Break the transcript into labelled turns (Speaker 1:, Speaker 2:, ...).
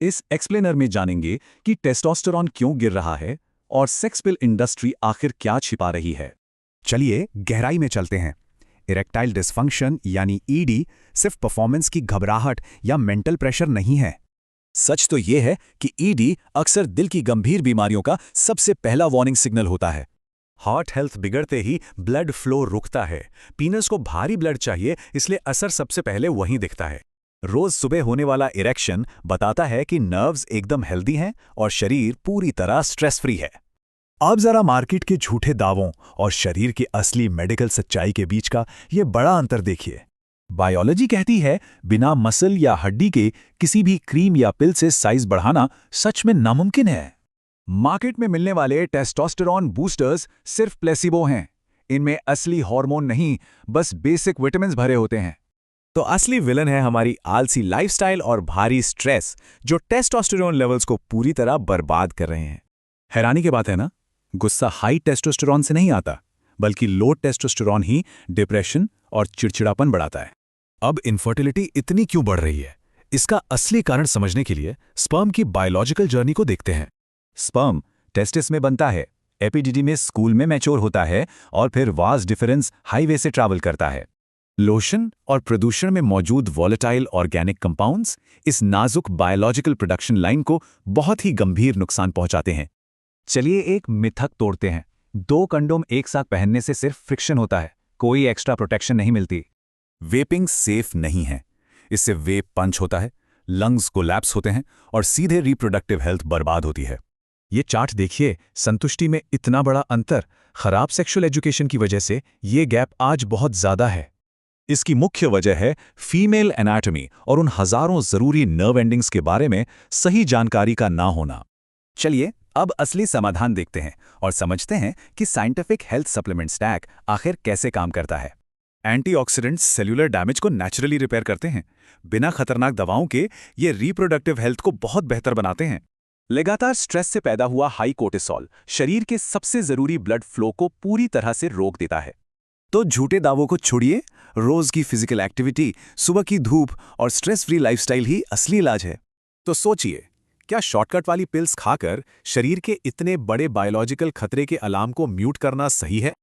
Speaker 1: इस एक्सप्लेनर में जानेंगे कि टेस्टोस्टेरॉन क्यों गिर रहा है और सेक्स पिल इंडस्ट्री आखिर क्या छिपा रही है।
Speaker 2: चलिए गहराई में चलते हैं। इरेक्टाइल डिस्फंक्शन यानी ईडी सिर्फ परफॉर्मेंस की घबराहट या मेंटल प्रेशर नहीं है।
Speaker 1: सच तो यह है कि ईडी अक्सर दिल की गंभीर बीमारियों का सबसे पहला वार्निंग सिग्नल होता है।
Speaker 2: हार्ट हेल्थ बिगड़ते ही ब्लड फ्लो रुकता है। पीनस को भारी ब्लड चाहिए, इसलिए असर सबसे पहले वहीं दिखता है। रोज सुबह होने वाला इरेक्शन बताता है कि नर्व्स एकदम हेल्दी हैं और शरीर पूरी तरह स्ट्रेस फ्री है। अब जरा मार्केट के झूठे दावों और शरीर की असली मेडिकल सच्चाई के बीच का ये बड़ा अंतर देखिए।
Speaker 1: बायोलॉजी कहती है बिना मसल या हड्डी के किसी भी क्रीम या पिल से साइज बढ़ाना सच में नामुमकिन है। मार्केट में मिलने वाले टेस्टोस्टेरॉन बूस्टर्स सिर्फ प्लेसिबो हैं। इनमें असली हार्मोन नहीं, बस बेसिक विटामिन्स भरे होते हैं।
Speaker 2: तो असली विलन है हमारी आलसी लाइफस्टाइल और भारी स्ट्रेस, जो टेस्टोस्टेरोन लेवल्स को पूरी तरह बर्बाद कर रहे हैं।
Speaker 1: हैरानी की बात है ना, गुस्सा हाई टेस्टोस्टेरॉन से नहीं आता, बल्कि लो टेस्टोस्टेरॉन ही डिप्रेशन और चिड़चिड़ापन बढ़ाता है।
Speaker 2: अब इनफर्टिलिटी इतनी क्यों बढ़ रही है? इसका असली कारण समझने के लिए स्पर्म की बायोलॉजिकल जर्नी को देखते हैं।
Speaker 1: स्पर्म टेस्टिस में बनता है, एपिडिडिमिस स्कूल में मैच्योर होता है और फिर वास डिफरेंस हाईवे से ट्रैवल करता है। लोशन और प्रदूषण में मौजूद वॉलेटाइल ऑर्गेनिक कंपाउंड्स इस नाजुक बायोलॉजिकल प्रोडक्शन लाइन को बहुत ही गंभीर नुकसान पहुंचाते हैं। चलिए एक मिथक तोड़ते हैं। 2 कंडोम एक साथ पहनने से सिर्फ फ्रिक्शन होता है, कोई एक्स्ट्रा प्रोटेक्शन नहीं मिलती।
Speaker 2: वेपिंग सेफ नहीं है। इससे वेप पंच होता है, लंग्स कोलैप्स होते हैं और सीधे रिप्रोडक्टिव हेल्थ बर्बाद होती है।
Speaker 1: ये चार्ट देखिए, संतुष्टि में इतना बड़ा अंतर। खराब सेक्सुअल एजुकेशन की वजह से ये गैप आज बहुत ज़्यादा है। इसकी मुख्य वजह है फीमेल एनाटॉमी और उन हजारों जरूरी नर्व एंडिंग्स के बारे में सही जानकारी का ना होना।
Speaker 2: चलिए अब असली समाधान देखते हैं और समझते हैं कि साइंटिफिक हेल्थ सप्लीमेंट स्टैक आखिर कैसे काम करता है। एंटीऑक्सीडेंट्स सेल्यूलर डैमेज को नेचुरली रिपेयर करते हैं। बिना खतरनाक दवाओं के ये रिप्रोडक्टिव हेल्थ को बहुत बेहतर बनाते हैं।
Speaker 1: लगातार स्ट्रेस से पैदा हुआ हाई कोर्टिसोल शरीर के सबसे जरूरी ब्लड फ्लो को पूरी तरह से रोक देता है।
Speaker 2: तो झूठे दावों को छोड़िए, रोज की फिजिकल एक्टिविटी, सुबह की धूप और स्ट्रेस फ्री लाइफस्टाइल ही असली इलाज है। तो सोचिए, क्या शॉर्टकट वाली पिल्स खाकर शरीर के इतने बड़े बायोलॉजिकल खतरे के अलार्म को म्यूट करना सही है?